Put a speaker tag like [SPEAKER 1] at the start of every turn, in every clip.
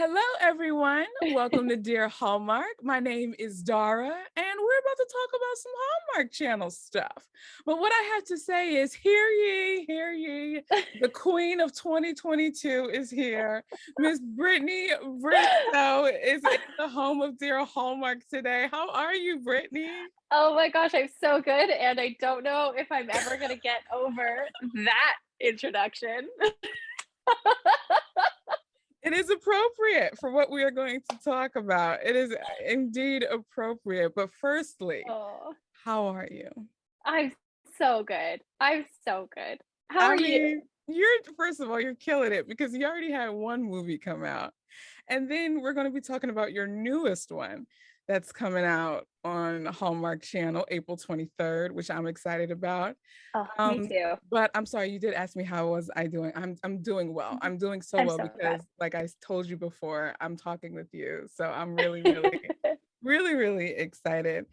[SPEAKER 1] Hello, everyone. Welcome to Dear Hallmark. My name is Dara, and we're about to talk about some Hallmark Channel stuff. But what I have to say is, hear ye, the queen of 2022 is here. Miss Brittany Bristow is in the home of Dear Hallmark today. How are you, Brittany?
[SPEAKER 2] Oh my gosh, I'm so good. And I don't know if I'm ever going to get over that introduction.
[SPEAKER 1] It is appropriate for what we are going to talk about. It is indeed appropriate. But firstly,
[SPEAKER 2] Oh,
[SPEAKER 1] how are you?
[SPEAKER 2] I'm so good. I'm so good. How
[SPEAKER 1] I
[SPEAKER 2] are you?
[SPEAKER 1] mean, you're first of all, you're killing it because you already had one movie come out. And then we're going to be talking about your newest one that's coming out on Hallmark Channel April 23rd, which I'm excited about.
[SPEAKER 2] Oh, me
[SPEAKER 1] Um,
[SPEAKER 2] too.
[SPEAKER 1] but I'm sorry, you did ask me how was I doing. I'm doing well.
[SPEAKER 2] Mhm.
[SPEAKER 1] I'm doing so
[SPEAKER 2] I'm
[SPEAKER 1] well
[SPEAKER 2] so glad.
[SPEAKER 1] because like told you before, I'm talking with you. So I'm really excited.
[SPEAKER 2] uh,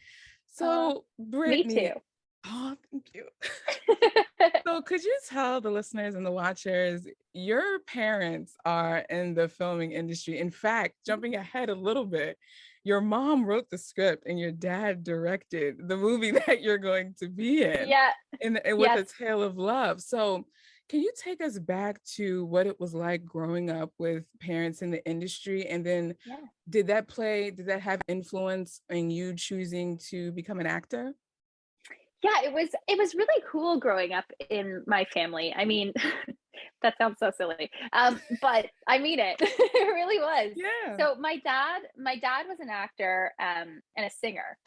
[SPEAKER 1] So
[SPEAKER 2] Me too.
[SPEAKER 1] Brittany, oh, thank you. So could you tell the listeners and the watchers, your parents are in the filming industry. In fact, jumping ahead a little bit, your mom wrote the script and your dad directed the movie that you're going to be
[SPEAKER 2] Yeah.
[SPEAKER 1] in with
[SPEAKER 2] Yes.
[SPEAKER 1] A Tale of Love. So can you take us back to what it was like growing up with parents in the industry? And then
[SPEAKER 2] Yeah.
[SPEAKER 1] did that have influence in you choosing to become an actor?
[SPEAKER 2] Yeah, it was really cool growing up in my family. I mean, that sounds so silly. But I mean it. It really was.
[SPEAKER 1] Yeah.
[SPEAKER 2] So my dad was an actor and a singer.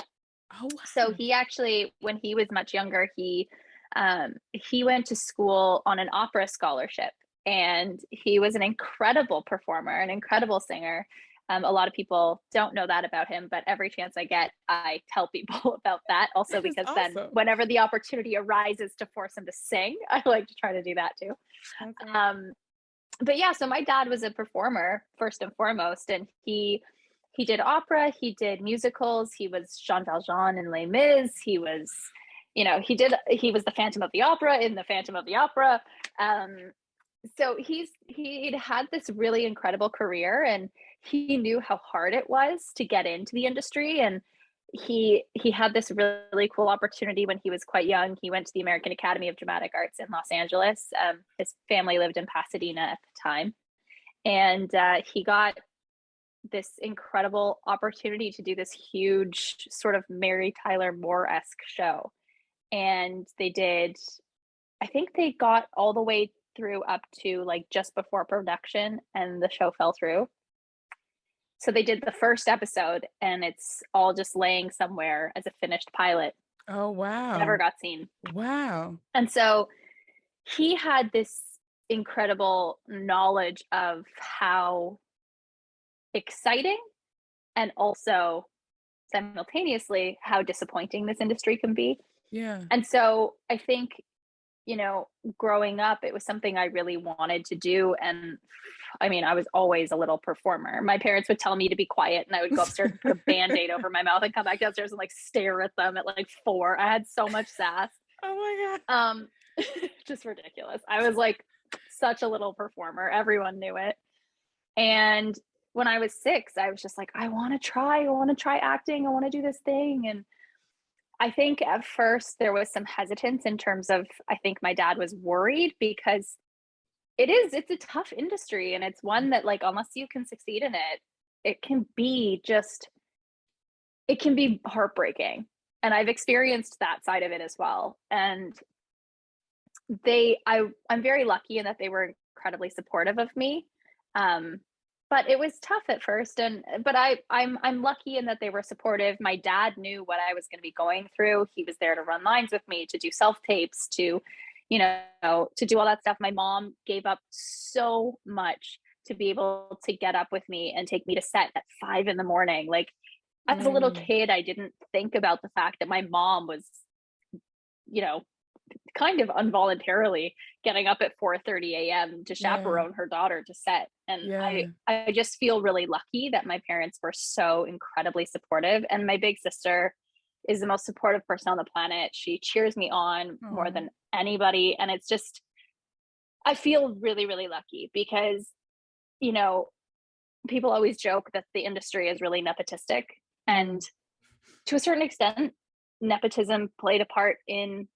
[SPEAKER 1] Oh,
[SPEAKER 2] So
[SPEAKER 1] wow.
[SPEAKER 2] he actually, when he was much younger, he went to school on an opera scholarship, and he was an incredible performer, an incredible singer. A lot of people don't know that about him, but every chance I get, I tell people about that. Also,
[SPEAKER 1] That is
[SPEAKER 2] because then
[SPEAKER 1] awesome.
[SPEAKER 2] whenever the opportunity arises to force him to sing, I like to try to do that too.
[SPEAKER 1] That's awesome.
[SPEAKER 2] Um, but yeah, so my dad was a performer first and foremost, and he did opera, he did musicals, he was Jean Valjean in Les Mis, he was, he was the Phantom of the Opera in the Phantom of the Opera. Um, so he'd had this really incredible career, and he knew how hard it was to get into the industry, and he had this really cool opportunity when he was quite young. He went to the American Academy of Dramatic Arts in Los Angeles. His family lived in Pasadena at the time, and he got this incredible opportunity to do this huge sort of Mary Tyler Moore-esque show. And they did, I think they got all the way through up to like just before production, and the show fell through. So they did the first episode, and it's all just laying somewhere as a finished pilot,
[SPEAKER 1] Oh,
[SPEAKER 2] never
[SPEAKER 1] wow.
[SPEAKER 2] got seen.
[SPEAKER 1] Wow.
[SPEAKER 2] And so he had this incredible knowledge of how exciting and also simultaneously how disappointing this industry can be.
[SPEAKER 1] Yeah.
[SPEAKER 2] And so I think, you know, growing up, it was something I really wanted to do. And I mean, I was always a little performer. My parents would tell me to be quiet, and I would go upstairs and put a band aid over my mouth and come back downstairs and like stare at them at like 4. I had so much sass.
[SPEAKER 1] Oh my God.
[SPEAKER 2] Um, just ridiculous. I was like such a little performer. Everyone knew it. And when I was 6, I was just like, I want to try acting. I want to do this thing. And I think at first there was some hesitance in terms of, I think my dad was worried because it's a tough industry, and it's one that, like, unless you can succeed in it, it can be just, it can be heartbreaking. And I've experienced that side of it as well. And I'm very lucky in that they were incredibly supportive of me. Um, but it was tough at first, and but I'm lucky in that they were supportive. My dad knew what I was going to be going through. He was there to run lines with me, to do self tapes, to, to do all that stuff. My mom gave up so much to be able to get up with me and take me to set at 5 in the morning. Like, as a little
[SPEAKER 1] Mm,
[SPEAKER 2] kid, I didn't think about the fact that my mom was, you know, kind of involuntarily getting up at 4:30 a.m. to
[SPEAKER 1] yeah.
[SPEAKER 2] chaperone her daughter to set. And I
[SPEAKER 1] Yeah.
[SPEAKER 2] I just feel really lucky that my parents were so incredibly supportive, and my big sister is the most supportive person on the planet. She cheers me on more
[SPEAKER 1] Oh,
[SPEAKER 2] than anybody, and it's just, I feel really lucky because, you know, people always joke that the industry is really nepotistic, and to a certain extent, nepotism played a part in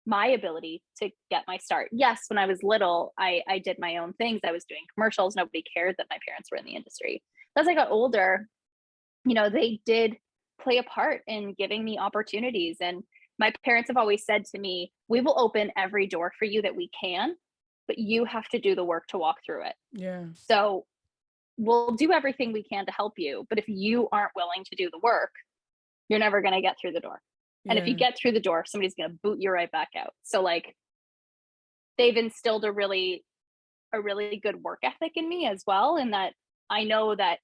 [SPEAKER 2] my ability to get my start. Yes, when I was little, I did my own things. I was doing commercials. Nobody cared that my parents were in the industry. As I got older, they did play a part in giving me opportunities. And my parents have always said to me, we will open every door for you that we can, but you have to do the work to walk through it.
[SPEAKER 1] Yeah.
[SPEAKER 2] So we'll do everything we can to help you. But if you aren't willing to do the work, you're never going to get through the door. And if you get through the door, somebody's going to boot you right back out. So like, they've instilled a really good work ethic in me as well. And that I know that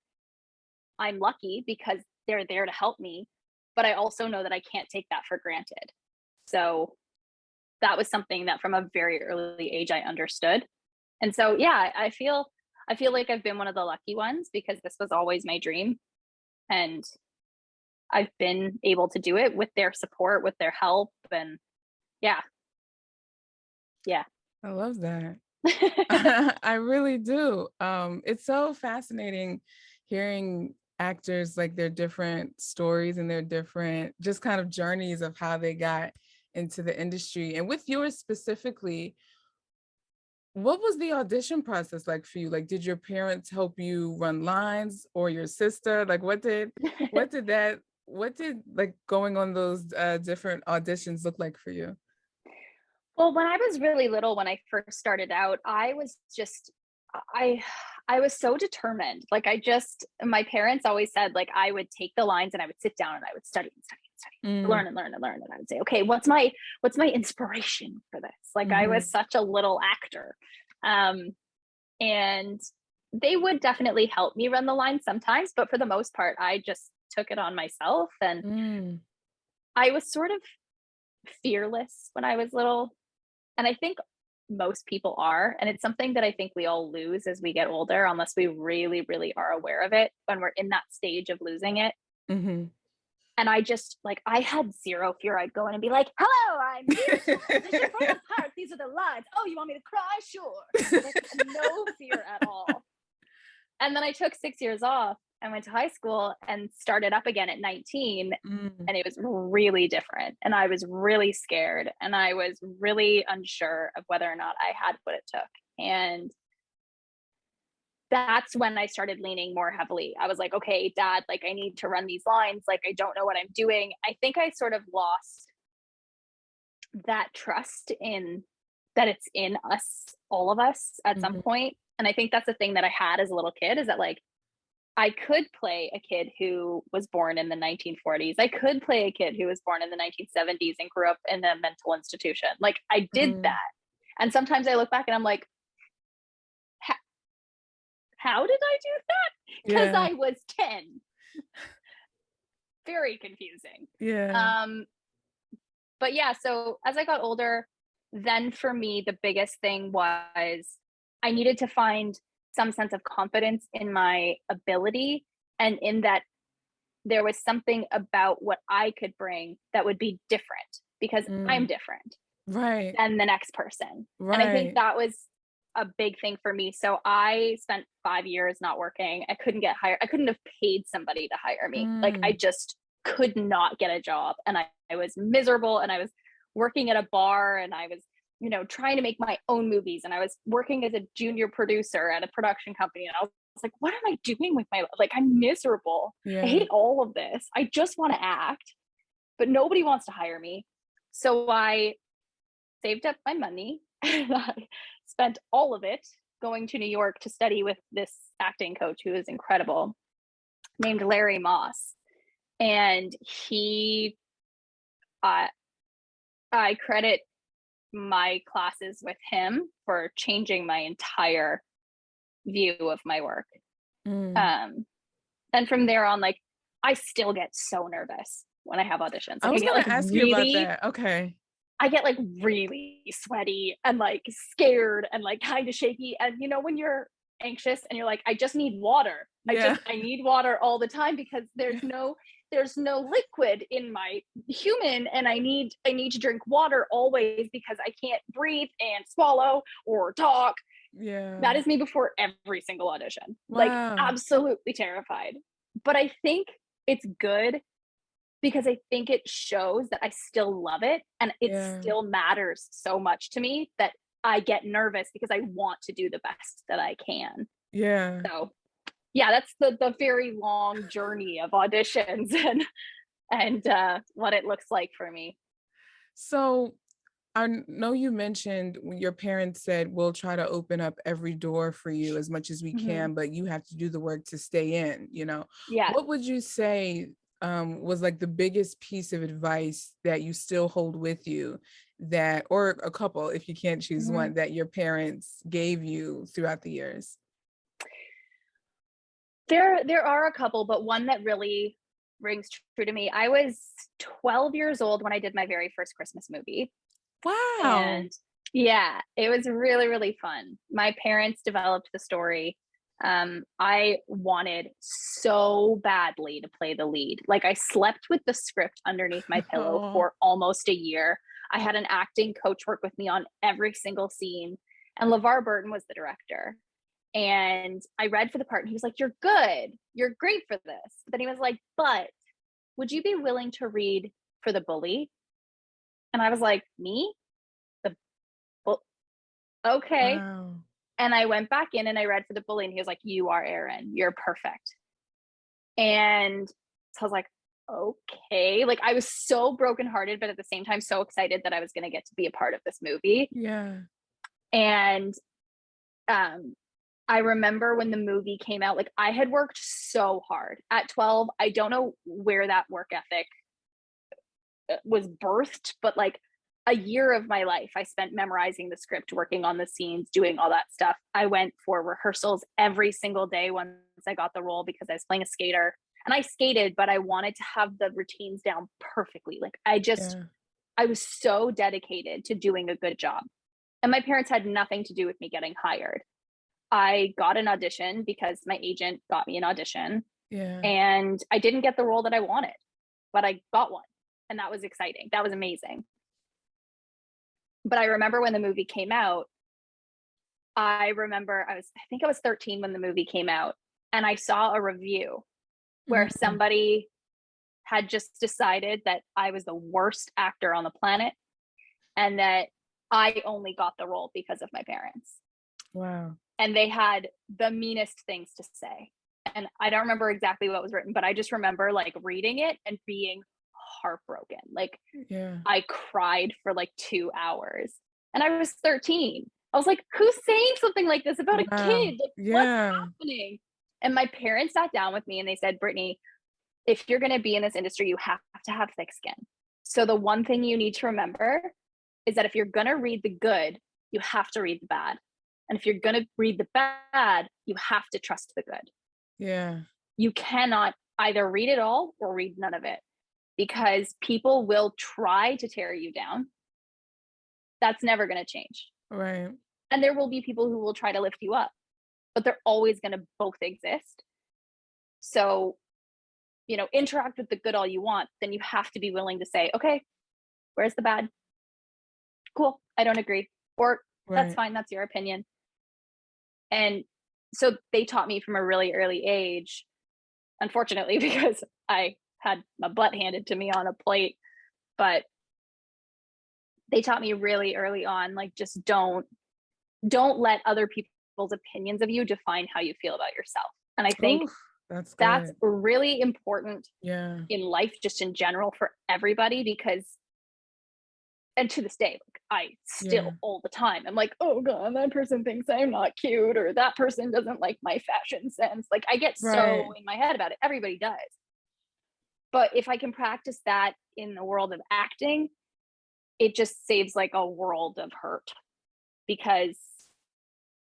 [SPEAKER 2] I'm lucky because they're there to help me, but I also know that I can't take that for granted. So that was something that from a very early age I understood. And so, yeah, I feel like I've been one of the lucky ones because this was always my dream. And I've been able to do it with their support, with their help. And yeah.
[SPEAKER 1] I love that. I really do. It's so fascinating hearing actors, like their different stories and their different just kind of journeys of how they got into the industry. And with yours specifically, what was the audition process like for you? Like, did your parents help you run lines, or your sister? Like, what did like going on those different auditions look like for you?
[SPEAKER 2] Well, when I was really little, when I first started out, I was so determined. Like my parents always said, like, I would take the lines and I would sit down and I would study and study and study, learn and learn and learn. And I would say, okay, what's my inspiration for this? Like, I was such a little actor. And they would definitely help me run the line sometimes, but for the most part, I just took it on myself. And I was sort of fearless when I was little. And I think most people are. And it's something that I think we all lose as we get older, unless we really, really are aware of it when we're in that stage of losing it. And I just, like, I had zero fear. I'd go in and be like, hello, I'm here to audition for the part. These are the lines. Oh, you want me to cry? Sure. Like, no fear at all. And then I took 6 years off and went to high school and started up again at 19. And it was really different. And I was really scared. And I was really unsure of whether or not I had what it took. And that's when I started leaning more heavily. I was like, okay, Dad, like, I need to run these lines. Like, I don't know what I'm doing. I think I sort of lost that trust in that it's in us, all of us at some point. And I think that's the thing that I had as a little kid, is that, like, I could play a kid who was born in the 1940s. I could play a kid who was born in the 1970s and grew up in a mental institution. Like, I did that. And sometimes I look back and I'm like, how did I do that? Because I was 10. Very confusing. But yeah, so as I got older, then for me, the biggest thing was I needed to find some sense of confidence in my ability, and in that there was something about what I could bring that would be different, because I'm different than the next person. And I think that was a big thing for me. So I spent 5 years not working. I couldn't get hired. I couldn't have paid somebody to hire me. Like, I just could not get a job. And I was miserable, and I was working at a bar, and I was, trying to make my own movies. And I was working as a junior producer at a production company. And I was like, what am I doing with my life? Like, I'm miserable. I hate all of this. I just want to act, but nobody wants to hire me. So I saved up my money and I spent all of it going to New York to study with this acting coach who is incredible, named Larry Moss. And I credit my classes with him for changing my entire view of my work. And from there on, like, I still get so nervous when I have auditions. Like,
[SPEAKER 1] I was going to ask you about that. Okay.
[SPEAKER 2] I get, like, really sweaty and, like, scared and, like, kind of shaky. And when you're anxious and you're like, I just need water. I need water all the time, because there's no liquid in my human, and I need to drink water always, because I can't breathe and swallow or talk,
[SPEAKER 1] Yeah.
[SPEAKER 2] That is me before every single audition. Like,
[SPEAKER 1] Wow.
[SPEAKER 2] absolutely terrified. But I think it's good because I think it shows that I still love it and it
[SPEAKER 1] Yeah.
[SPEAKER 2] still matters so much to me that I get nervous because I want to do the best that I can.
[SPEAKER 1] Yeah.
[SPEAKER 2] So, yeah, that's the very long journey of auditions and what it looks like for me.
[SPEAKER 1] So I know you mentioned when your parents said, we'll try to open up every door for you as much as we
[SPEAKER 2] Mhm.
[SPEAKER 1] can, but you have to do the work to stay in, you know.
[SPEAKER 2] Yeah.
[SPEAKER 1] What would you say was like the biggest piece of advice that you still hold with you that, or a couple, if you can't choose
[SPEAKER 2] Mhm.
[SPEAKER 1] one, that your parents gave you throughout the years?
[SPEAKER 2] There are a couple, but one that really rings true to me. I was 12 years old when I did my very first Christmas movie.
[SPEAKER 1] Wow.
[SPEAKER 2] And yeah, it was really, really fun. My parents developed the story. I wanted so badly to play the lead. Like, I slept with the script underneath my pillow
[SPEAKER 1] Oh,
[SPEAKER 2] for almost a year. I had an acting coach work with me on every single scene, and LeVar Burton was the director. And I read for the part, and he was like, "You're good. You're great for this." But then he was like, "But would you be willing to read for the bully?" And I was like, "Me? The well, okay."
[SPEAKER 1] wow.
[SPEAKER 2] And I went back in and I read for the bully, and he was like, "You are Aaron. You're perfect." And so I was like, okay. Like, I was so brokenhearted, but at the same time, so excited that I was going to get to be a part of this movie.
[SPEAKER 1] Yeah.
[SPEAKER 2] And um, I remember when the movie came out, like, I had worked so hard at 12. I don't know where that work ethic was birthed, but like a year of my life I spent memorizing the script, working on the scenes, doing all that stuff. I went for rehearsals every single day once I got the role because I was playing a skater. And I skated, but I wanted to have the routines down perfectly. Like,
[SPEAKER 1] Yeah.
[SPEAKER 2] I was so dedicated to doing a good job. And my parents had nothing to do with me getting hired. I got an audition because my agent got me an audition,
[SPEAKER 1] Yeah.
[SPEAKER 2] and I didn't get the role that I wanted, but I got one. And that was exciting. That was amazing. But I remember when the movie came out, I think I was 13 when the movie came out, and I saw a review where
[SPEAKER 1] Mhm.
[SPEAKER 2] somebody had just decided that I was the worst actor on the planet and that I only got the role because of my parents.
[SPEAKER 1] Wow.
[SPEAKER 2] And they had the meanest things to say. And I don't remember exactly what was written, but I just remember like reading it and being heartbroken. Like,
[SPEAKER 1] Yeah.
[SPEAKER 2] I cried for like 2 hours. And I was 13. I was like, who's saying something like this about a
[SPEAKER 1] Wow.
[SPEAKER 2] kid? Like, what's
[SPEAKER 1] Yeah.
[SPEAKER 2] happening? And my parents sat down with me and they said, Brittany, if you're going to be in this industry, you have to have thick skin. So the one thing you need to remember is that if you're going to read the good, you have to read the bad. And if you're going to read the bad, you have to trust the good.
[SPEAKER 1] Yeah.
[SPEAKER 2] You cannot either read it all or read none of it, because people will try to tear you down. That's never going to change.
[SPEAKER 1] Right.
[SPEAKER 2] And there will be people who will try to lift you up, but they're always going to both exist. So, interact with the good all you want, then you have to be willing to say, okay, where's the bad? Cool, I don't agree. Or that's
[SPEAKER 1] Right.
[SPEAKER 2] fine, that's your opinion. And so they taught me from a really early age, unfortunately, because I had my butt handed to me on a plate, but they taught me really early on, like, just don't let other people's opinions of you define how you feel about yourself. And I think
[SPEAKER 1] Oh, that's
[SPEAKER 2] that's
[SPEAKER 1] good.
[SPEAKER 2] really important
[SPEAKER 1] Yeah.
[SPEAKER 2] in life, just in general, for everybody, because, and to this day, like, I
[SPEAKER 1] Yeah.
[SPEAKER 2] still all the time, I'm like, oh god, that person thinks I'm not cute, or that person doesn't like my fashion sense. Like, I get so
[SPEAKER 1] Right.
[SPEAKER 2] in my head about it. Everybody does. But if I can practice that in the world of acting, it just saves like a world of hurt, because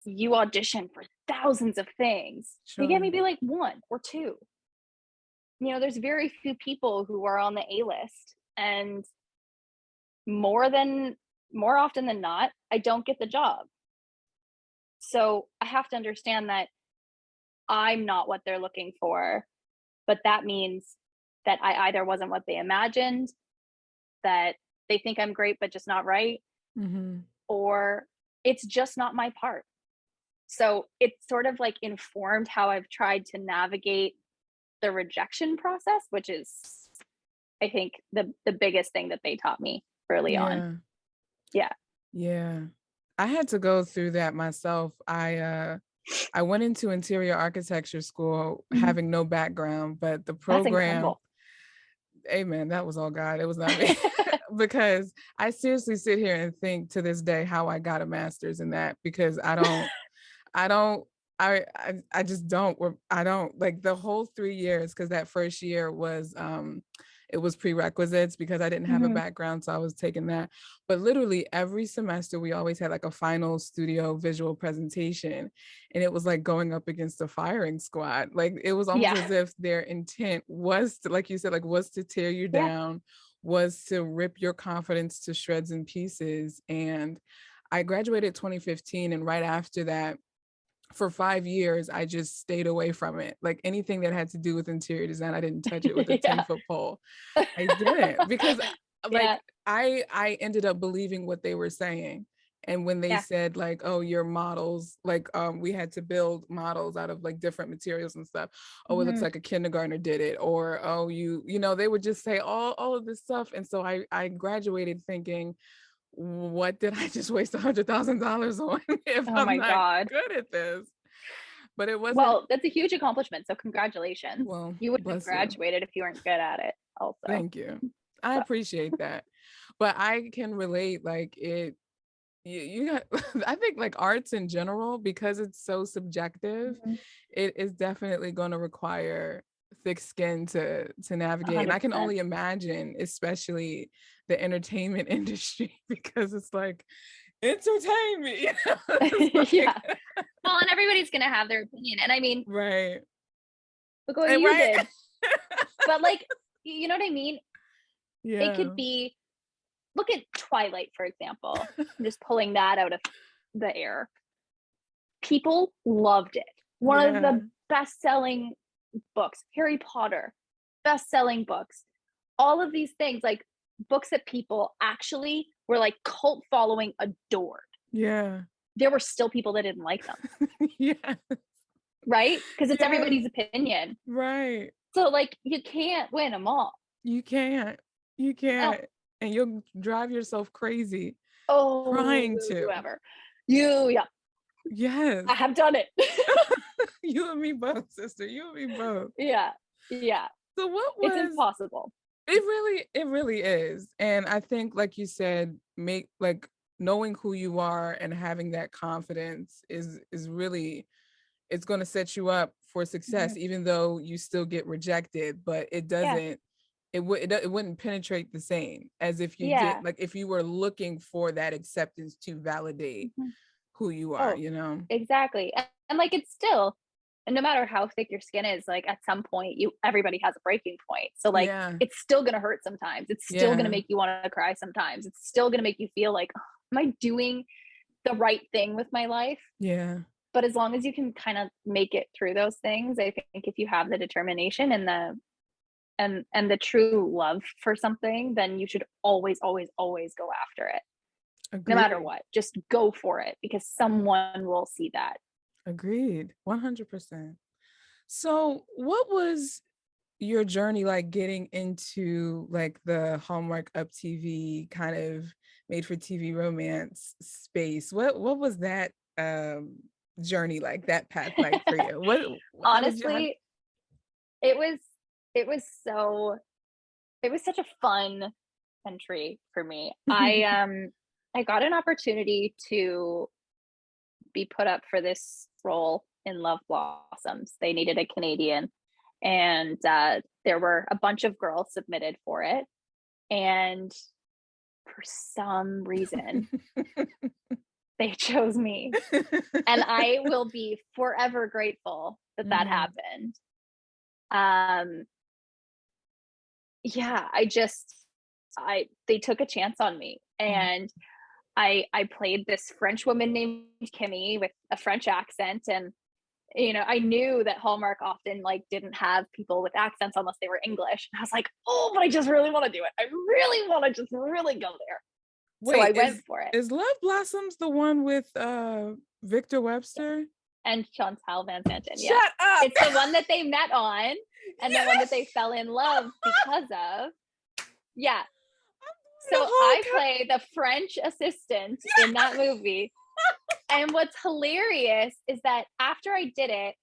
[SPEAKER 2] you audition for thousands of things. You get
[SPEAKER 1] Sure.
[SPEAKER 2] maybe like one or two. There's very few people who are on the A list, and more than more often than not, I don't get the job. So I have to understand that I'm not what they're looking for, but that means that I either wasn't what they imagined, that they think I'm great but just not right,
[SPEAKER 1] Mhm.
[SPEAKER 2] or it's just not my part. So it's sort of like informed how I've tried to navigate the rejection process, which is, I think, the biggest thing that they taught me early on.
[SPEAKER 1] Yeah.
[SPEAKER 2] Yeah.
[SPEAKER 1] Yeah. I had to go through that myself. I went into interior architecture school
[SPEAKER 2] Mhm.
[SPEAKER 1] having no background, but the
[SPEAKER 2] That's
[SPEAKER 1] program,
[SPEAKER 2] incredible.
[SPEAKER 1] amen, that was all God. It was not me. Because I seriously sit here and think to this day how I got a master's in that, because I don't I just don't I don't like the whole 3 years, because that first year was it was prerequisites because I didn't have a
[SPEAKER 2] Mhm.
[SPEAKER 1] background, so I was taking that. But literally every semester we always had like a final studio visual presentation, and it was like going up against a firing squad. Like it was almost
[SPEAKER 2] Yeah.
[SPEAKER 1] as if their intent was to, like you said, like was to tear you
[SPEAKER 2] Yeah.
[SPEAKER 1] down, was to rip your confidence to shreds and pieces. And I graduated 2015, and right after that, for 5 years, I just stayed away from it. Like anything that had to do with interior design, I didn't touch it with a
[SPEAKER 2] Yeah.
[SPEAKER 1] 10-foot pole. I didn't, because like
[SPEAKER 2] Yeah.
[SPEAKER 1] I ended up believing what they were saying. And when they
[SPEAKER 2] Yeah.
[SPEAKER 1] said like, oh, your models, like we had to build models out of like different materials and stuff. Oh, it looks
[SPEAKER 2] Mhm.
[SPEAKER 1] like a kindergartner did it. Or oh, you know, they would just say all of this stuff. And so I graduated thinking, what did I just waste $100,000 on if
[SPEAKER 2] Oh
[SPEAKER 1] I'm
[SPEAKER 2] my
[SPEAKER 1] not
[SPEAKER 2] God.
[SPEAKER 1] good at this? But it wasn't.
[SPEAKER 2] Well, that's a huge accomplishment, so congratulations.
[SPEAKER 1] Well,
[SPEAKER 2] You wouldn't have
[SPEAKER 1] bless you.
[SPEAKER 2] graduated if you weren't good at it also.
[SPEAKER 1] Thank you. I
[SPEAKER 2] So
[SPEAKER 1] appreciate that. But I can relate, like you got I think like arts in general, because it's so subjective,
[SPEAKER 2] mhm,
[SPEAKER 1] it is definitely going to require thick skin to navigate. And I can
[SPEAKER 2] 100%.
[SPEAKER 1] only imagine, especially the entertainment industry, because it's like entertain me. It's like,
[SPEAKER 2] Yeah. Well, and everybody's gonna have their opinion, and I mean,
[SPEAKER 1] right.
[SPEAKER 2] look what
[SPEAKER 1] And
[SPEAKER 2] you
[SPEAKER 1] right.
[SPEAKER 2] did. But, like, you know what I mean? It could
[SPEAKER 1] Yeah.
[SPEAKER 2] be, look at Twilight, for example. I'm just pulling that out of the air. People loved it. One of
[SPEAKER 1] Yeah.
[SPEAKER 2] the best-selling books. Harry Potter, best-selling books. All of these things, like, books that people actually were, like, cult following adored.
[SPEAKER 1] Yeah.
[SPEAKER 2] There were still people that didn't like them,
[SPEAKER 1] Yeah.
[SPEAKER 2] right? Because it's
[SPEAKER 1] Yeah.
[SPEAKER 2] everybody's opinion.
[SPEAKER 1] Right.
[SPEAKER 2] So, like, you can't win them all.
[SPEAKER 1] You can't. You
[SPEAKER 2] No.
[SPEAKER 1] can't. And you'll drive yourself crazy
[SPEAKER 2] Oh,
[SPEAKER 1] trying to.
[SPEAKER 2] whoever. Yeah,
[SPEAKER 1] Yes.
[SPEAKER 2] I have done it.
[SPEAKER 1] You and me both, sister. You and me both.
[SPEAKER 2] Yeah, yeah.
[SPEAKER 1] So what
[SPEAKER 2] It's
[SPEAKER 1] was
[SPEAKER 2] impossible.
[SPEAKER 1] it really is. And I think, like you said, make like knowing who you are and having that confidence is really, it's going to set you up for success,
[SPEAKER 2] Mhm.
[SPEAKER 1] even though you still get rejected. But it
[SPEAKER 2] Yeah,
[SPEAKER 1] doesn't, it wouldn't penetrate the same as if you did,
[SPEAKER 2] yeah.
[SPEAKER 1] like if you were looking for that acceptance to validate
[SPEAKER 2] Mhm.
[SPEAKER 1] who you are,
[SPEAKER 2] Oh,
[SPEAKER 1] you know?
[SPEAKER 2] exactly. And, like, it's still, and no matter how thick your skin is, like, at some point, everybody has a breaking point. So, like,
[SPEAKER 1] Yeah.
[SPEAKER 2] it's still gonna hurt sometimes. It's still gonna
[SPEAKER 1] Yeah.
[SPEAKER 2] make you wanna cry sometimes. It's still gonna make you feel like, "Ugh, am I doing the right thing with my life?"
[SPEAKER 1] Yeah.
[SPEAKER 2] But as long as you can kind of make it through those things, I think if you have the determination and the true love for something, then you should always, always, always go after it. No matter
[SPEAKER 1] Agreed.
[SPEAKER 2] what. Just go for it because someone will see that.
[SPEAKER 1] Agreed. 100%. So, what was your journey like getting into like the Hallmark Up TV kind of made for TV romance space? What was that journey like, that path like for you? What how did you how
[SPEAKER 2] Honestly, it was it was so it was such a fun entry for me. I got an opportunity to be put up for this role in Love Blossoms. They needed a Canadian, and there were a bunch of girls submitted for it. And for some reason, they chose me. And I will be forever grateful that that
[SPEAKER 1] Mhm.
[SPEAKER 2] happened. Um, yeah, they took a chance on me,
[SPEAKER 1] Mhm.
[SPEAKER 2] and I played this French woman named Kimmy with a French accent, and I knew that Hallmark often like didn't have people with accents unless they were English. And I was like, oh, but I just really want to do it. I really want to just really go there. So I
[SPEAKER 1] Wait,
[SPEAKER 2] went for it.
[SPEAKER 1] is Love Blossoms the one with Victor Webster?
[SPEAKER 2] and Chantal Van Zanten. Yeah.
[SPEAKER 1] Shut up.
[SPEAKER 2] It's the one that they met on and the one that they fell in love because of. Yeah. So I play the French assistant in that movie. And what's hilarious is that after I did it,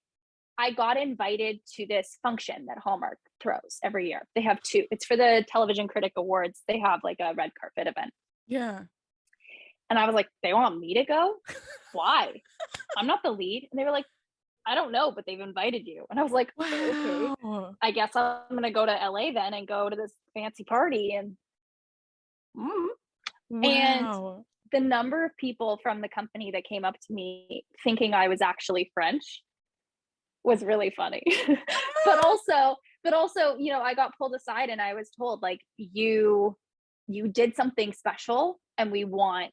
[SPEAKER 2] I got invited to this function that Hallmark throws every year. They have two. It's for the Television Critic Awards. They have like a red carpet event.
[SPEAKER 1] Yeah.
[SPEAKER 2] And I was like, they want me to go? Why? I'm not the lead. And they were like, I don't know, but they've invited you. And I was like, okay, I guess I'm going to go to LA then and go to this fancy party. And and the number of people from the company that came up to me thinking I was actually French was really funny. but also, you know, I got pulled aside and I was told, like, you did something special and we want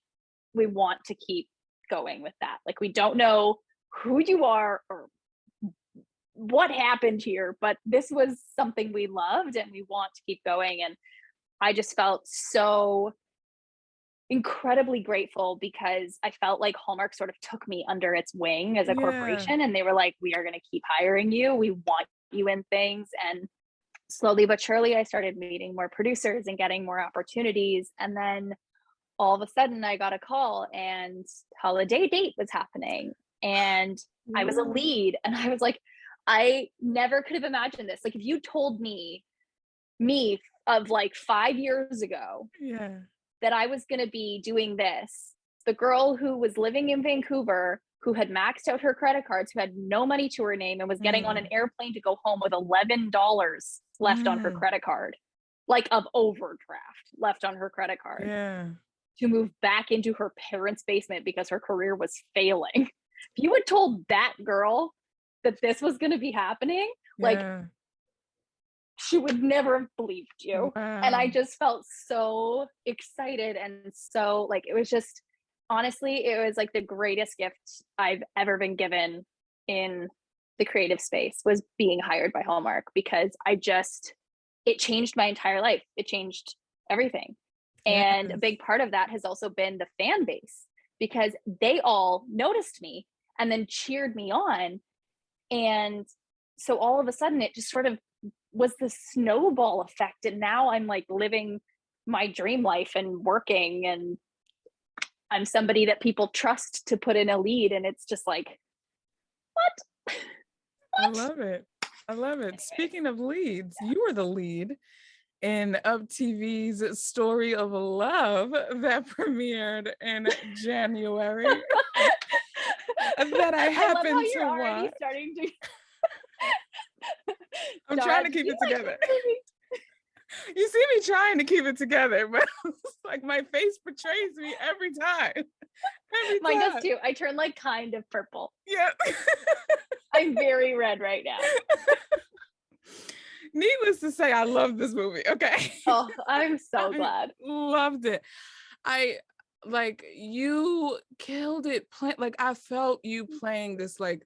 [SPEAKER 2] to keep going with that. Like, we don't know who you are or what happened here, but this was something we loved and we want to keep going. And I just felt so incredibly grateful because I felt like Hallmark sort of took me under its wing as a corporation, and they were like, we are going to keep hiring you. We want you in things. And slowly but surely, I started meeting more producers and getting more opportunities. And then all of a sudden I got a call and Holiday Date was happening. And I was a lead. And I was like, I never could have imagined this. Like, if you told me of like 5 years ago that I was going to be doing this, the girl who was living in Vancouver, who had maxed out her credit cards, who had no money to her name and was getting on an airplane to go home with $11 left on her credit card, like of overdraft left on her credit card, to move back into her parents' basement because her career was failing. If you had told that girl that this was going to be happening, like, she would never have believed you. And I just felt so excited. And so, like, it was just, honestly, it was like the greatest gift I've ever been given in the creative space, was being hired by Hallmark, because it changed my entire life. It changed everything. And a big part of that has also been the fan base, because they all noticed me and then cheered me on. And so all of a sudden it just sort of was the snowball effect. And now I'm like living my dream life and working, and I'm somebody that people trust to put in a lead. And it's just like, what?
[SPEAKER 1] I love it. I love it. Speaking of leads, you were the lead in Up TV's Story of Love that premiered in January. That I happened to watch.
[SPEAKER 2] Starting to
[SPEAKER 1] I'm trying to keep it together. You see me trying to keep it together, but it's like my face betrays me every time.
[SPEAKER 2] Mine does too. I turn like kind of purple.
[SPEAKER 1] Yeah.
[SPEAKER 2] I'm very red right now.
[SPEAKER 1] Needless to say, I love this movie. Okay.
[SPEAKER 2] Oh, I'm so glad.
[SPEAKER 1] Loved it. Like, you killed it. Like, I felt you playing this like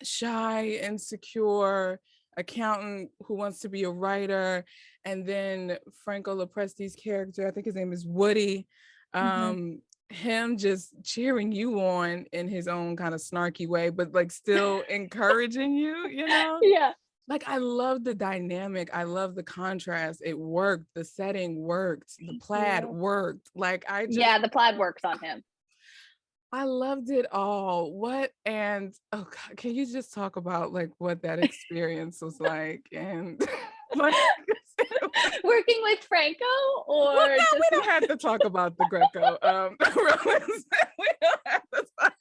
[SPEAKER 1] shy, insecure accountant who wants to be a writer, and then Franco Lopresti's character, I think his name is Woody, him just cheering you on in his own kind of snarky way, but like still encouraging you, you know?
[SPEAKER 2] Yeah.
[SPEAKER 1] Like, I love the dynamic. I love the contrast. It worked. The setting worked. The plaid worked. Like,
[SPEAKER 2] the plaid works on him.
[SPEAKER 1] I loved it all. And oh God, can you just talk about like what that experience was like? And like,
[SPEAKER 2] working with Franco, or
[SPEAKER 1] well, no, we don't have to talk about the Greco. Romans. We don't have to talk.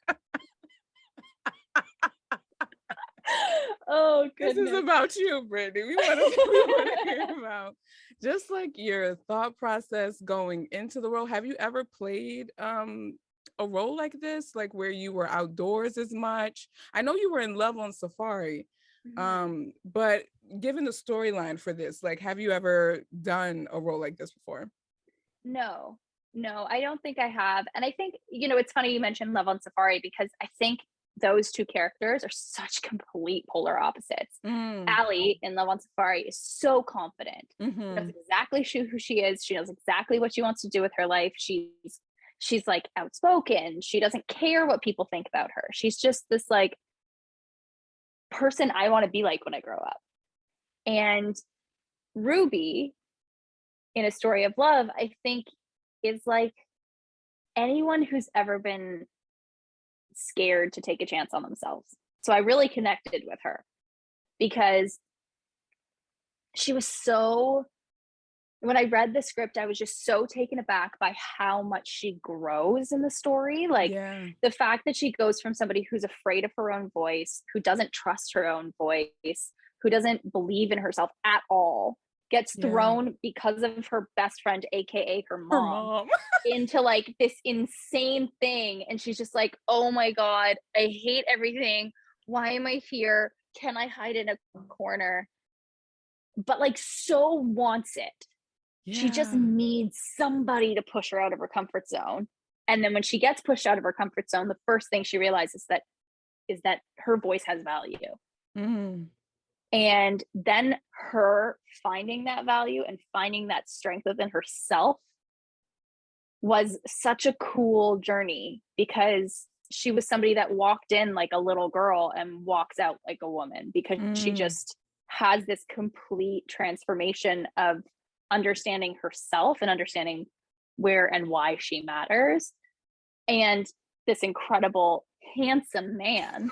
[SPEAKER 2] Oh goodness.
[SPEAKER 1] This is about you, Brittany. We want to hear about just like your thought process going into the role. Have you ever played a role like this, like where you were outdoors as much? I know you were in Love on Safari, but given the storyline for this, like, have you ever done a role like this before?
[SPEAKER 2] No, I don't think I have. And I think, you know, it's funny you mentioned Love on Safari, because I think those two characters are such complete polar opposites. Allie in Love on Safari is so confident. She knows exactly who she is. She knows exactly what she wants to do with her life. She's she's like outspoken. She doesn't care what people think about her. She's just this like person I want to be like when I grow up. And Ruby, in A Story of Love, I think is like anyone who's ever been scared to take a chance on themselves. So I really connected with her because she was so, when I read the script, I was just so taken aback by how much she grows in the story. Like the fact that she goes from somebody who's afraid of her own voice, who doesn't trust her own voice, who doesn't believe in herself at all, gets thrown because of her best friend, aka her mom. Into like this insane thing. And she's just like, oh my God, I hate everything. Why am I here? Can I hide in a corner? But like so wants it. She just needs somebody to push her out of her comfort zone. And then when she gets pushed out of her comfort zone, the first thing she realizes is that her voice has value. And then her finding that value and finding that strength within herself was such a cool journey, because she was somebody that walked in like a little girl and walks out like a woman, because she just has this complete transformation of understanding herself and understanding where and why she matters. And this incredible, handsome man.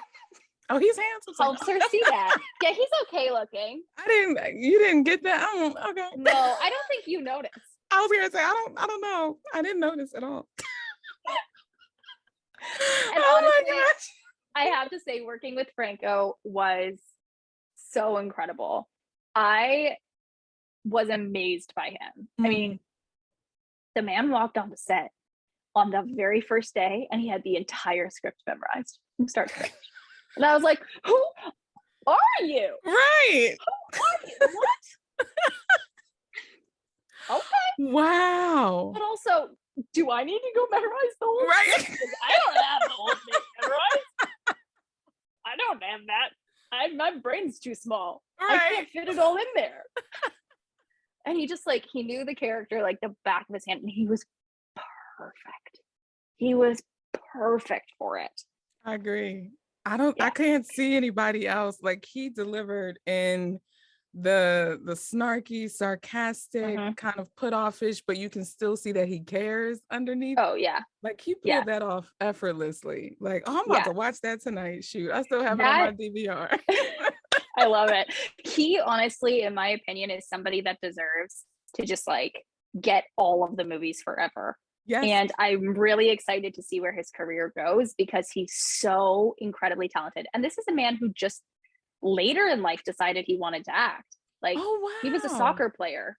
[SPEAKER 1] Oh, he's handsome.
[SPEAKER 2] Helps her see that. Yeah, he's okay looking.
[SPEAKER 1] You didn't get that? Okay.
[SPEAKER 2] No, I don't think you noticed.
[SPEAKER 1] I was gonna say, I don't know. I didn't notice at all.
[SPEAKER 2] And honestly, my gosh, I have to say, working with Franco was so incredible. I was amazed by him. I mean, the man walked on the set on the very first day and he had the entire script memorized from start to finish. And I was like, who are you?
[SPEAKER 1] Right.
[SPEAKER 2] Who are you? What? Okay.
[SPEAKER 1] Wow.
[SPEAKER 2] But also, do I need to go memorize the whole
[SPEAKER 1] right?
[SPEAKER 2] Because I don't have the whole thing memorized. I don't have that. My brain's too small. Right. I can't fit it all in there. And he just like, he knew the character like the back of his hand, and he was perfect. He was perfect for it.
[SPEAKER 1] I agree. I can't see anybody else. Like, he delivered in the snarky, sarcastic, kind of put offish, but you can still see that he cares underneath.
[SPEAKER 2] Oh yeah.
[SPEAKER 1] Like, he pulled that off effortlessly. Like, oh, I'm about to watch that tonight. Shoot, I still have it on my DVR.
[SPEAKER 2] I love it. He honestly, in my opinion, is somebody that deserves to just like get all of the movies forever. Yes. And I'm really excited to see where his career goes, because he's so incredibly talented. And this is a man who just later in life decided he wanted to act. Like, he was a soccer player.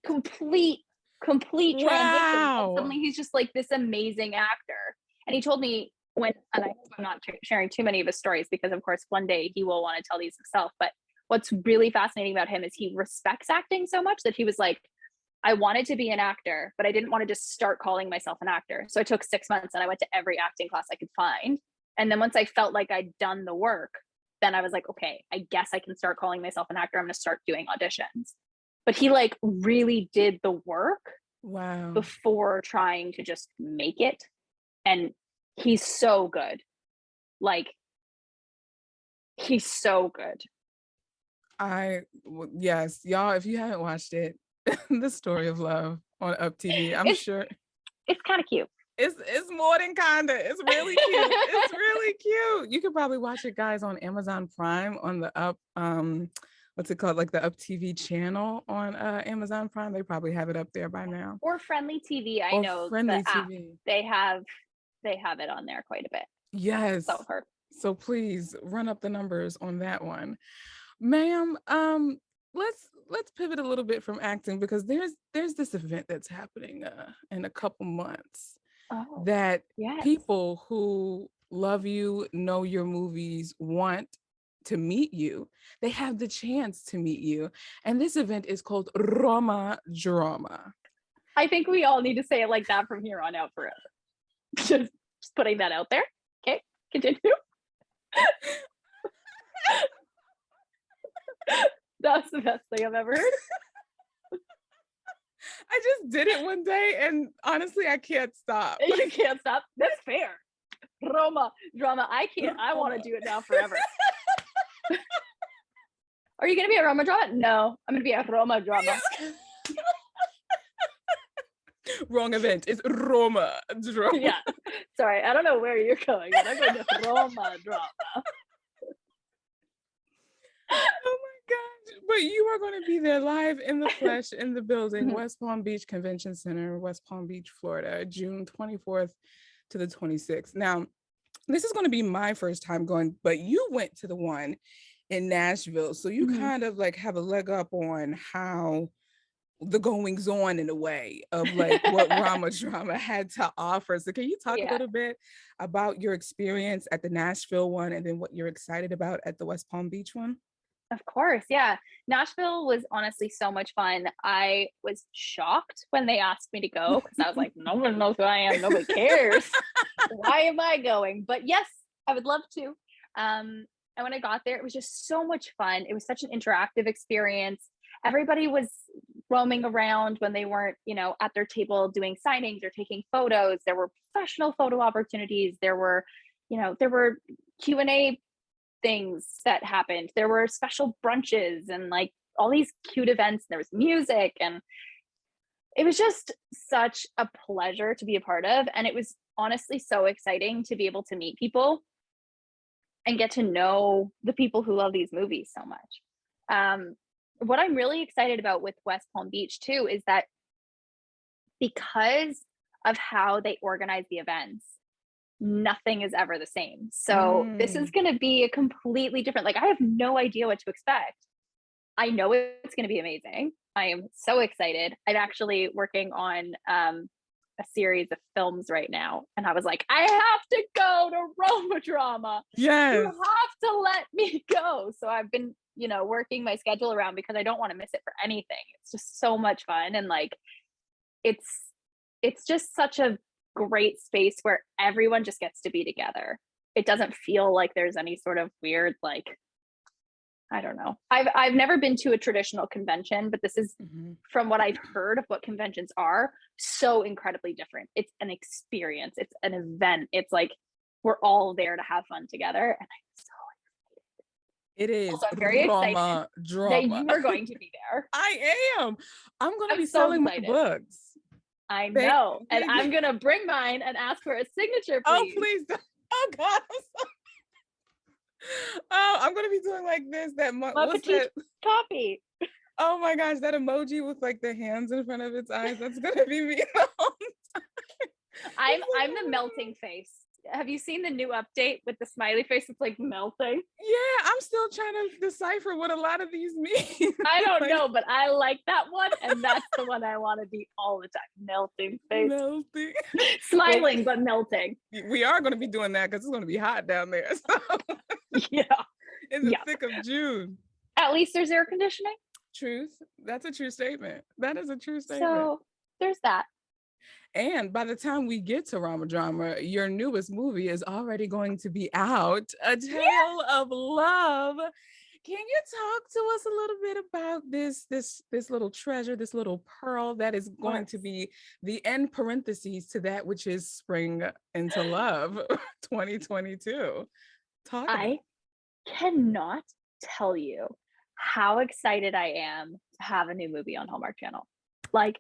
[SPEAKER 2] Complete transition. And suddenly he's just like this amazing actor. And he told me and I hope I'm not sharing too many of his stories, because of course one day he will want to tell these himself. But what's really fascinating about him is he respects acting so much that he was like, I wanted to be an actor, but I didn't want to just start calling myself an actor. So I took 6 months and I went to every acting class I could find. And then once I felt like I'd done the work, then I was like, okay, I guess I can start calling myself an actor. I'm going to start doing auditions. But he like really did the work before trying to just make it. And he's so good. Like, he's so good.
[SPEAKER 1] Yes, y'all, if you haven't watched it, The Story of Love on Up TV, I'm sure
[SPEAKER 2] it's kind of cute.
[SPEAKER 1] It's more than kinda. It's really cute. It's really cute. You could probably watch it, guys, on Amazon Prime on the Up what's it called, like the Up TV channel on Amazon Prime. They probably have it up there by now.
[SPEAKER 2] Or Friendly TV. I know Friendly TV. They have it on there quite a bit.
[SPEAKER 1] Yes. So please run up the numbers on that one, ma'am. Let's pivot a little bit from acting, because there's this event that's happening in a couple months that people who love you, know your movies, want to meet you. They have the chance to meet you, and this event is called RomaDrama.
[SPEAKER 2] I think we all need to say it like that from here on out forever. Just putting that out there. Okay, continue. That's the best thing I've ever heard.
[SPEAKER 1] I just did it one day, and honestly, I can't stop.
[SPEAKER 2] You can't stop. That's fair. Roma drama. I can't. I want to do it now forever. Are you going to be a Roma drama? No, I'm going to be a Roma drama.
[SPEAKER 1] Wrong event. It's Roma drama.
[SPEAKER 2] Yeah. Sorry, I don't know where you're going, but I'm going to Roma drama.
[SPEAKER 1] Oh my gosh. But you are going to be there live in the flesh in the building, West Palm Beach Convention Center, West Palm Beach, Florida, June 24th to the 26th. Now, this is going to be my first time going, but you went to the one in Nashville. So you kind of like have a leg up on how the goings on in a way of like what RomaDrama had to offer. So can you talk a little bit about your experience at the Nashville one and then what you're excited about at the West Palm Beach one?
[SPEAKER 2] Of course, yeah. Nashville was honestly so much fun. I was shocked when they asked me to go because I was like, no one knows who I am. Nobody cares. Why am I going? But yes, I would love to. And when I got there, it was just so much fun. It was such an interactive experience. Everybody was roaming around when they weren't, at their table doing signings or taking photos. There were professional photo opportunities. There were Q&A things that happened. There were special brunches and like all these cute events. There was music, and it was just such a pleasure to be a part of. And it was honestly so exciting to be able to meet people and get to know the people who love these movies so much. What I'm really excited about with West Palm Beach too is that because of how they organize the events, nothing is ever the same. So this is going to be a completely different, like I have no idea what to expect. I know it's going to be amazing. I am so excited. I'm actually working on a series of films right now, and I was like, I have to go to RomaDrama.
[SPEAKER 1] Yes.
[SPEAKER 2] You have to let me go. So I've been, working my schedule around because I don't want to miss it for anything. It's just so much fun, and like it's just such a great space where everyone just gets to be together. It doesn't feel like there's any sort of weird, like, I don't know. I've never been to a traditional convention, but this is from what I've heard of what conventions are, so incredibly different. It's an experience. It's an event. It's like we're all there to have fun together, and I'm so excited.
[SPEAKER 1] It is.
[SPEAKER 2] Also, I'm very excited that you are going to be there.
[SPEAKER 1] I am. I'm going to be
[SPEAKER 2] so
[SPEAKER 1] selling
[SPEAKER 2] excited.
[SPEAKER 1] my books.
[SPEAKER 2] I know, and I'm going to bring mine and ask for a signature, please.
[SPEAKER 1] Oh, please. Oh, God. Oh, I'm going to be doing like this.
[SPEAKER 2] My petite copy.
[SPEAKER 1] Oh my gosh, that emoji with like the hands in front of its eyes. That's going to be me the whole time.
[SPEAKER 2] I'm the melting face. Have you seen the new update with the smiley face? It's like melting.
[SPEAKER 1] Yeah, I'm still trying to decipher what a lot of these mean.
[SPEAKER 2] I don't know, but I like that one, and that's the one I want to be all the time. Melting face.
[SPEAKER 1] Melting.
[SPEAKER 2] Smiling, but melting.
[SPEAKER 1] We are going to be doing that because it's going to be hot down there. So.
[SPEAKER 2] Yeah.
[SPEAKER 1] In the thick of June.
[SPEAKER 2] At least there's air conditioning.
[SPEAKER 1] Truth. That's a true statement. That is a true statement.
[SPEAKER 2] So there's that.
[SPEAKER 1] And by the time we get to RomaDrama, your newest movie is already going to be out, A Tale of Love. Can you talk to us a little bit about this little treasure, this little pearl that is going to be the end parentheses to that which is Spring into Love 2022?
[SPEAKER 2] I cannot tell you how excited I am to have a new movie on Hallmark Channel. Like,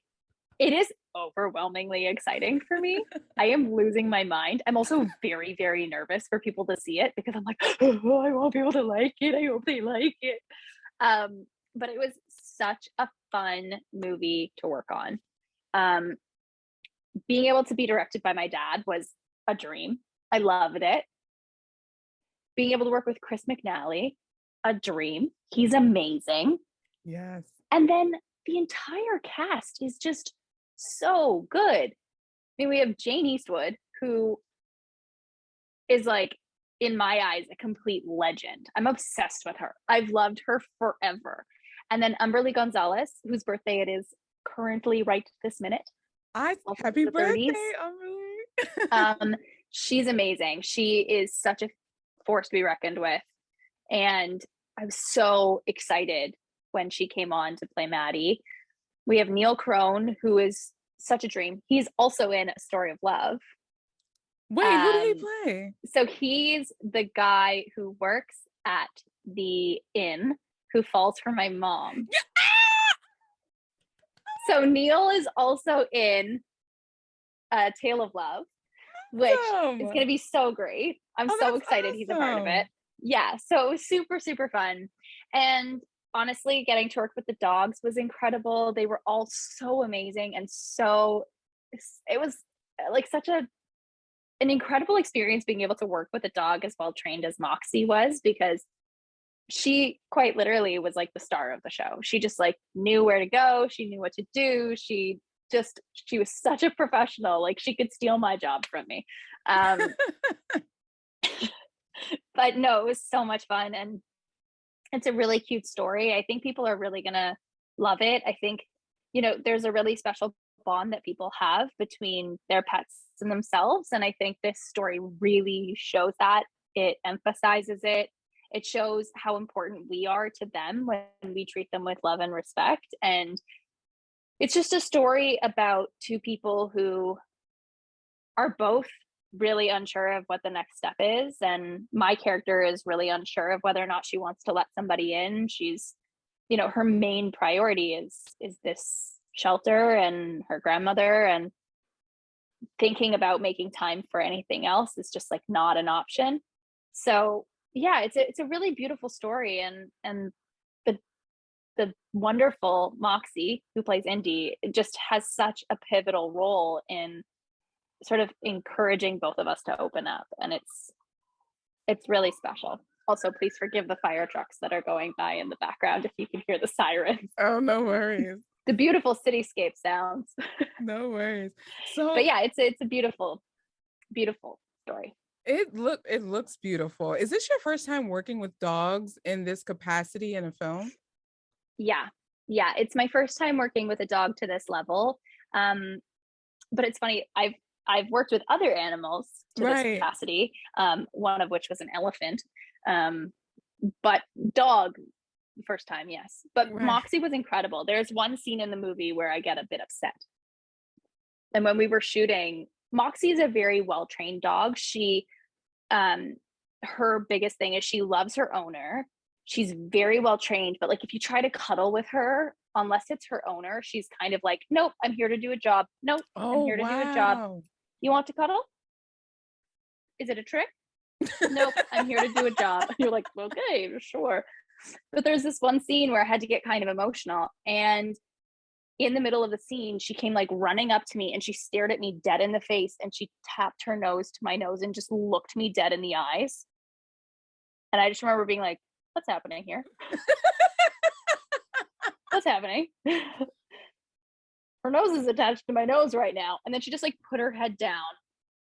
[SPEAKER 2] it is overwhelmingly exciting for me. I am losing my mind. I'm also very, very nervous for people to see it because I'm like, oh, I want people to like it. I hope they like it. But it was such a fun movie to work on. Being able to be directed by my dad was a dream. I loved it. Being able to work with Chris McNally, a dream. He's amazing.
[SPEAKER 1] Yes.
[SPEAKER 2] And then the entire cast is just so good. I mean, we have Jane Eastwood, who is like, in my eyes, a complete legend. I'm obsessed with her. I've loved her forever. And then Umberly Gonzalez, whose birthday it is currently right this minute.
[SPEAKER 1] Happy birthday, Umberly.
[SPEAKER 2] She's amazing. She is such a force to be reckoned with. And I was so excited when she came on to play Maddie. We have Neil Crone, who is such a dream. He's also in A Story of Love.
[SPEAKER 1] Wait, who did he play?
[SPEAKER 2] So he's the guy who works at the inn who falls for my mom. So Neil is also in A Tale of Love, which is going to be so great. I'm so excited he's a part of it. Yeah, so it was super, super fun. And honestly, getting to work with the dogs was incredible. They were all so amazing, and it was like such an incredible experience being able to work with a dog as well trained as Moxie was, because she quite literally was like the star of the show. She just like knew where to go. She knew what to do. She was such a professional. Like, she could steal my job from me. But no, it was so much fun, and it's a really cute story. I think people are really gonna love it. I think, there's a really special bond that people have between their pets and themselves, and I think this story really shows that. It emphasizes it. It shows how important we are to them when we treat them with love and respect. And it's just a story about two people who are both really unsure of what the next step is. And my character is really unsure of whether or not she wants to let somebody in. She's, her main priority is this shelter and her grandmother, and thinking about making time for anything else is just like not an option. So yeah, it's a really beautiful story, and the wonderful Moxie, who plays Indy, just has such a pivotal role in sort of encouraging both of us to open up, and it's really special. Also, please forgive the fire trucks that are going by in the background if you can hear the sirens.
[SPEAKER 1] Oh, no worries.
[SPEAKER 2] The beautiful cityscape sounds.
[SPEAKER 1] No worries. So,
[SPEAKER 2] but yeah, it's a beautiful, beautiful story.
[SPEAKER 1] It looks beautiful. Is this your first time working with dogs in this capacity in a film?
[SPEAKER 2] Yeah, it's my first time working with a dog to this level. But it's funny, I've worked with other animals to this capacity, one of which was an elephant. But dog, first time, yes. But Moxie was incredible. There's one scene in the movie where I get a bit upset. And when we were shooting, Moxie is a very well-trained dog. She, her biggest thing is she loves her owner. She's very well-trained, but like if you try to cuddle with her, unless it's her owner, she's kind of like, nope, I'm here to do a job. Nope, I'm here to do a job. You want to cuddle? Is it a trick? Nope, I'm here to do a job. And you're like, okay, sure. But there's this one scene where I had to get kind of emotional, and in the middle of the scene, she came like running up to me and she stared at me dead in the face, and she tapped her nose to my nose and just looked me dead in the eyes. And I just remember being like, what's happening here? What's happening? Her nose is attached to my nose right now. And then she just like put her head down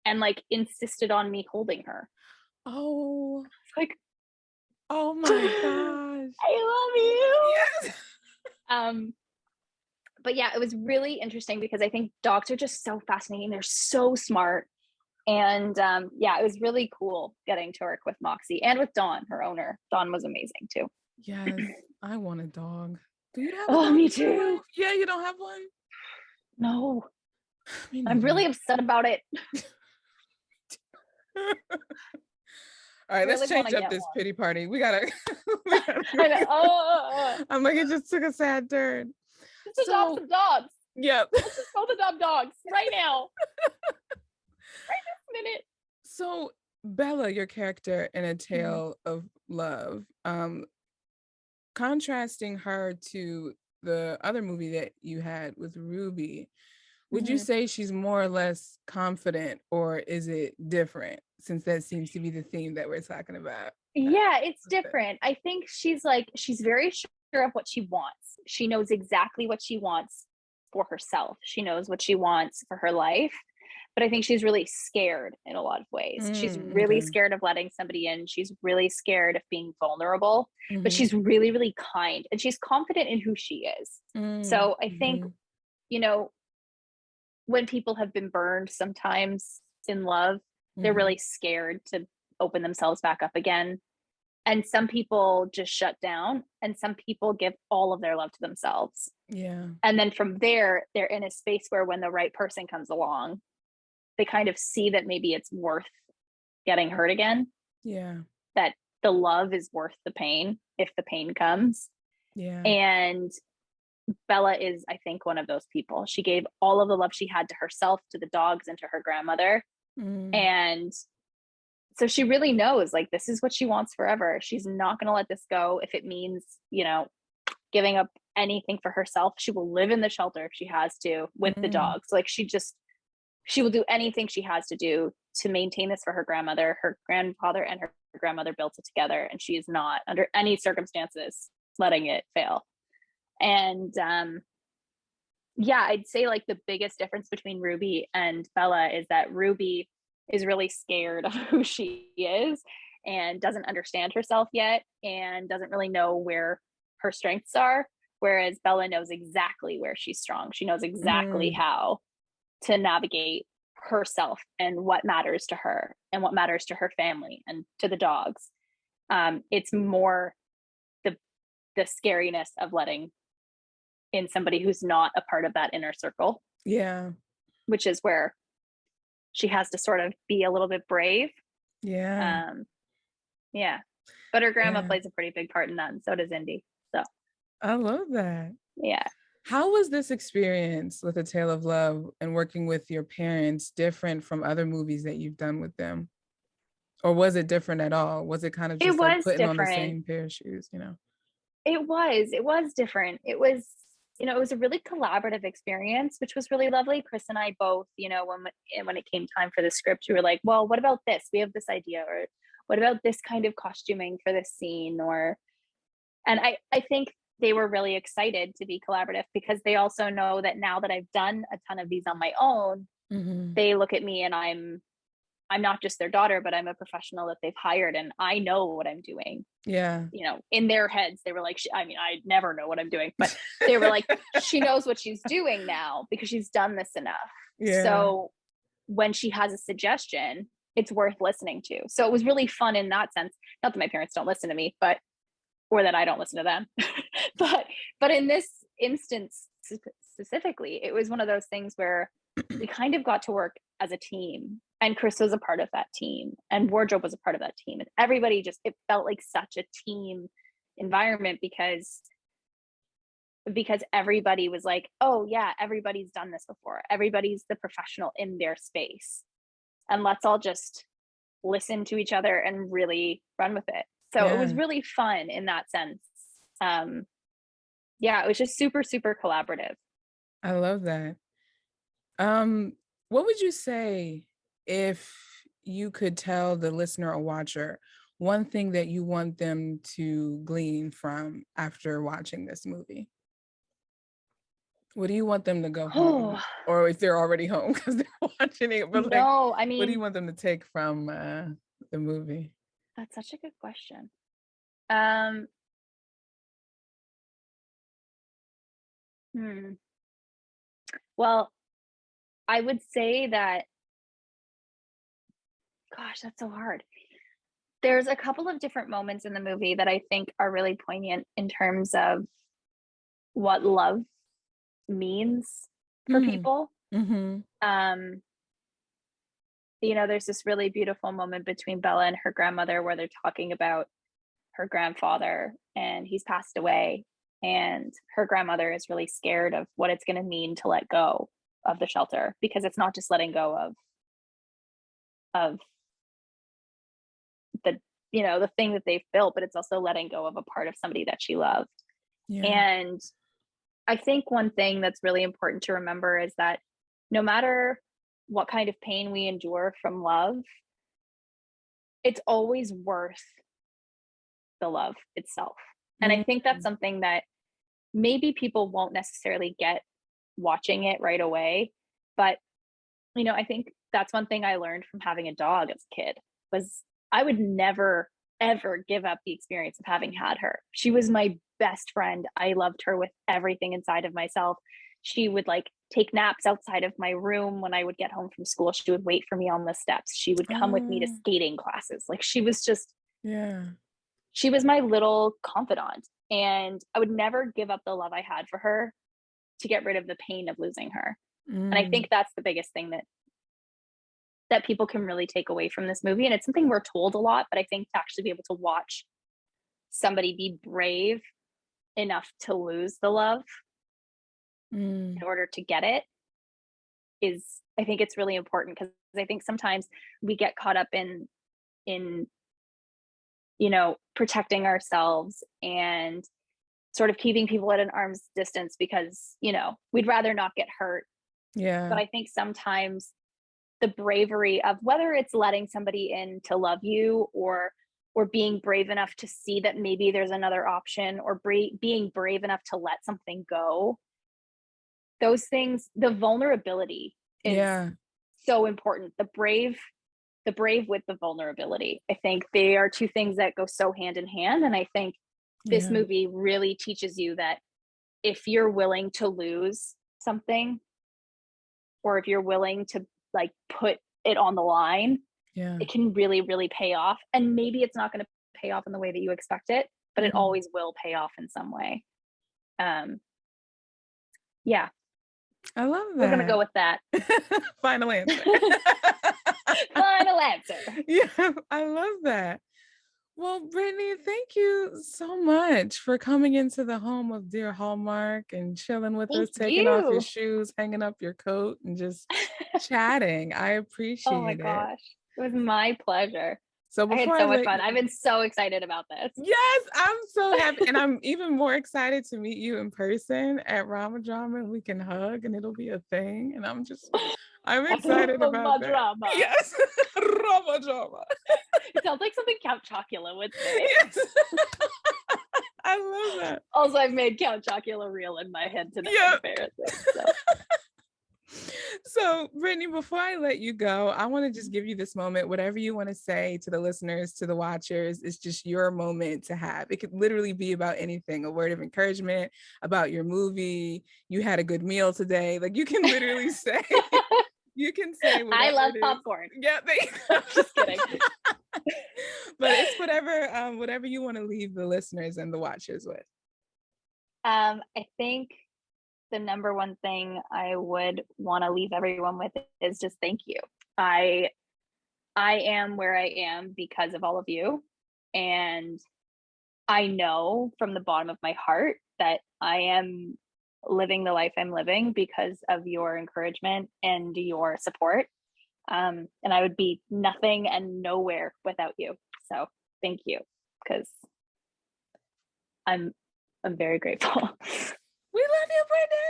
[SPEAKER 2] and like insisted on me holding her.
[SPEAKER 1] Oh,
[SPEAKER 2] it's like,
[SPEAKER 1] oh my gosh.
[SPEAKER 2] I love you. Yes. But yeah, it was really interesting because I think dogs are just so fascinating. They're so smart. And yeah, it was really cool getting to work with Moxie and with Dawn, her owner. Dawn was amazing too.
[SPEAKER 1] Yes, I want a dog. Do you have
[SPEAKER 2] a dog? Me too.
[SPEAKER 1] Yeah, you don't have one?
[SPEAKER 2] No. I'm really upset about it.
[SPEAKER 1] All right, let's change up this pity party. We gotta. I'm like, it just took a sad turn.
[SPEAKER 2] Let's adopt some dogs.
[SPEAKER 1] Yep.
[SPEAKER 2] Let's just both adopt dogs right now. Right this minute.
[SPEAKER 1] So Bella, your character in A Tale of Love, contrasting her to the other movie that you had with Ruby, would you say she's more or less confident, or is it different, since that seems to be the theme that we're talking about?
[SPEAKER 2] Yeah, it's different. I think she's very sure of what she wants. She knows exactly what she wants for herself. She knows what she wants for her life. But I think she's really scared in a lot of ways. She's really scared of letting somebody in. She's really scared of being vulnerable, but she's really, really kind, and she's confident in who she is. So I think, when people have been burned sometimes in love, they're really scared to open themselves back up again. And some people just shut down, and some people give all of their love to themselves.
[SPEAKER 1] Yeah.
[SPEAKER 2] And then from there, they're in a space where when the right person comes along, they kind of see that maybe it's worth getting hurt again,
[SPEAKER 1] Yeah.
[SPEAKER 2] that the love is worth the pain if the pain comes.
[SPEAKER 1] Yeah.
[SPEAKER 2] And Bella is, I think, one of those people. She gave all of the love she had to herself, to the dogs, and to her grandmother.
[SPEAKER 1] Mm.
[SPEAKER 2] And so she really knows, like, this is what she wants forever. She's not going to let this go. If it means, giving up anything for herself, she will live in the shelter if she has to with the
[SPEAKER 1] Mm.
[SPEAKER 2] dogs. Like, she will do anything she has to do to maintain this for her grandmother. Her grandfather and her grandmother built it together, and she is not, under any circumstances, letting it fail. And I'd say, like, the biggest difference between Ruby and Bella is that Ruby is really scared of who she is and doesn't understand herself yet and doesn't really know where her strengths are, whereas Bella knows exactly where she's strong. She knows exactly
[SPEAKER 1] Mm.
[SPEAKER 2] how to navigate herself and what matters to her and what matters to her family and to the dogs. It's more the scariness of letting in somebody who's not a part of that inner circle,
[SPEAKER 1] Yeah.
[SPEAKER 2] which is where she has to sort of be a little bit brave.
[SPEAKER 1] Yeah.
[SPEAKER 2] Yeah. But her grandma
[SPEAKER 1] Yeah.
[SPEAKER 2] plays a pretty big part in that, and so does Indy. So,
[SPEAKER 1] I love that.
[SPEAKER 2] yeah.
[SPEAKER 1] How was this experience with A Tale of Love and working with your parents different from other movies that you've done with them? Or was it different at all? Was it kind of
[SPEAKER 2] It
[SPEAKER 1] just like
[SPEAKER 2] was
[SPEAKER 1] putting on the
[SPEAKER 2] different.
[SPEAKER 1] same pair of shoes?
[SPEAKER 2] It was different. It was a really collaborative experience, which was really lovely. Chris and I both, when it came time for the script, we were like, well, what about this? We have this idea, or what about this kind of costuming for this scene? And I think they were really excited to be collaborative because they also know that now that I've done a ton of these on my own,
[SPEAKER 1] Mm-hmm.
[SPEAKER 2] they look at me and I'm not just their daughter, but I'm a professional that they've hired, and I know what I'm doing.
[SPEAKER 1] Yeah.
[SPEAKER 2] In their heads, they were like, I never know what I'm doing, but they were like, she knows what she's doing now because she's done this enough.
[SPEAKER 1] Yeah.
[SPEAKER 2] So when she has a suggestion, it's worth listening to. So it was really fun in that sense. Not that my parents don't listen to me, or that I don't listen to them. but in this instance specifically, it was one of those things where we kind of got to work as a team, and Chris was a part of that team, and wardrobe was a part of that team, and everybody it felt like such a team environment because everybody was like, oh yeah, everybody's done this before, everybody's the professional in their space, and let's all just listen to each other and really run with it. So it was
[SPEAKER 1] Yeah.
[SPEAKER 2] really fun in that sense. It was just super, super collaborative.
[SPEAKER 1] I love that. What would you say if you could tell the listener or watcher one thing that you want them to glean from after watching this movie? What do you want them to go home?
[SPEAKER 2] Oh,
[SPEAKER 1] Or if they're already home because they're watching it, but like,
[SPEAKER 2] no,
[SPEAKER 1] what do you want them to take from the movie?
[SPEAKER 2] that's such a good question. Um, hmm. Well, I would say that, gosh, that's so hard. There's a couple of different moments in the movie that I think are really poignant in terms of what love means for
[SPEAKER 1] Mm.
[SPEAKER 2] people.
[SPEAKER 1] Mm-hmm.
[SPEAKER 2] Um, there's this really beautiful moment between Bella and her grandmother where they're talking about her grandfather, and he's passed away, and her grandmother is really scared of what it's going to mean to let go of the shelter, because it's not just letting go of the the thing that they've built, but it's also letting go of a part of somebody that she loved.
[SPEAKER 1] Yeah.
[SPEAKER 2] And I think one thing that's really important to remember is that no matter what kind of pain we endure from love, it's always worth the love itself. And I think that's
[SPEAKER 1] Mm.
[SPEAKER 2] something that maybe people won't necessarily get watching it right away. But, I think that's one thing I learned from having a dog as a kid was I would never, ever give up the experience of having had her. She was my best friend. I loved her with everything inside of myself. She would like take naps outside of my room when I would get home from school. She would wait for me on the steps. She would come with me to
[SPEAKER 1] Oh,
[SPEAKER 2] skating classes. Like, she was just,
[SPEAKER 1] yeah.
[SPEAKER 2] she was my little confidant, and I would never give up the love I had for her to get rid of the pain of losing her. And I
[SPEAKER 1] Mm.
[SPEAKER 2] think that's the biggest thing that people can really take away from this movie. And it's something we're told a lot, but I think to actually be able to watch somebody be brave enough to lose the love
[SPEAKER 1] Mm.
[SPEAKER 2] in order to get it is, I think it's really important, because I think sometimes we get caught up in protecting ourselves and sort of keeping people at an arm's distance because we'd rather not get hurt.
[SPEAKER 1] Yeah.
[SPEAKER 2] But I think sometimes the bravery of whether it's letting somebody in to love you, or being brave enough to see that maybe there's another option, or being brave enough to let something go, those things, the vulnerability is
[SPEAKER 1] Yeah.
[SPEAKER 2] so important. The brave with the vulnerability, I think they are two things that go so hand in hand. And I think this
[SPEAKER 1] Yeah.
[SPEAKER 2] movie really teaches you that if you're willing to lose something, or if you're willing to like put it on the line,
[SPEAKER 1] Yeah.
[SPEAKER 2] it can really, really pay off. And maybe it's not going to pay off in the way that you expect it, but it always will pay off in some way. Yeah.
[SPEAKER 1] I love that.
[SPEAKER 2] We're going to go with that.
[SPEAKER 1] Final answer.
[SPEAKER 2] Final answer.
[SPEAKER 1] Yeah, I love that. Well, Brittany, thank you so much for coming into the home of Dear Hallmark and chilling with us, taking off your shoes, hanging up your coat, and just chatting. I appreciate it.
[SPEAKER 2] Oh my gosh. It was my pleasure.
[SPEAKER 1] So
[SPEAKER 2] I had so much fun. I've been so excited about this.
[SPEAKER 1] Yes, I'm so happy. And I'm even more excited to meet you in person at RomaDrama, and we can hug and it'll be a thing. And I'm excited about that.
[SPEAKER 2] RomaDrama.
[SPEAKER 1] Yes, RomaDrama.
[SPEAKER 2] It sounds like something Count Chocula would say.
[SPEAKER 1] Yes. I love that.
[SPEAKER 2] Also, I've made Count Chocula real in my head today.
[SPEAKER 1] Yep. So, Brittany, before I let you go, I want to just give you this moment. Whatever you want to say to the listeners, to the watchers, it's just your moment to have. It could literally be about anything, a word of encouragement, about your movie, you had a good meal today. Like, you can literally say,
[SPEAKER 2] I love popcorn.
[SPEAKER 1] Yeah,
[SPEAKER 2] I'm just kidding.
[SPEAKER 1] But it's whatever you want to leave the listeners and the watchers with.
[SPEAKER 2] I think the number one thing I would want to leave everyone with is just thank you. I am where I am because of all of you. And I know from the bottom of my heart that I am living the life I'm living because of your encouragement and your support. And I would be nothing and nowhere without you. So thank you, because I'm very grateful.
[SPEAKER 1] We love you, Brittany.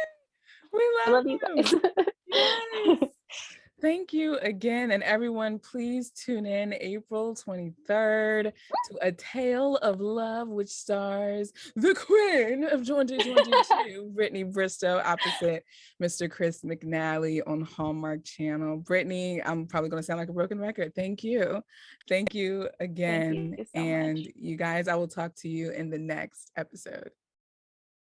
[SPEAKER 1] We love
[SPEAKER 2] you guys.
[SPEAKER 1] Yes. Thank you again. And everyone, please tune in April 23rd to A Tale of Love, which stars the queen of 2022, Brittany Bristow, opposite Mr. Chris McNally on Hallmark Channel. Brittany, I'm probably going to sound like a broken record. Thank you. Thank you again.
[SPEAKER 2] Thank you so much.
[SPEAKER 1] You guys, I will talk to you in the next episode.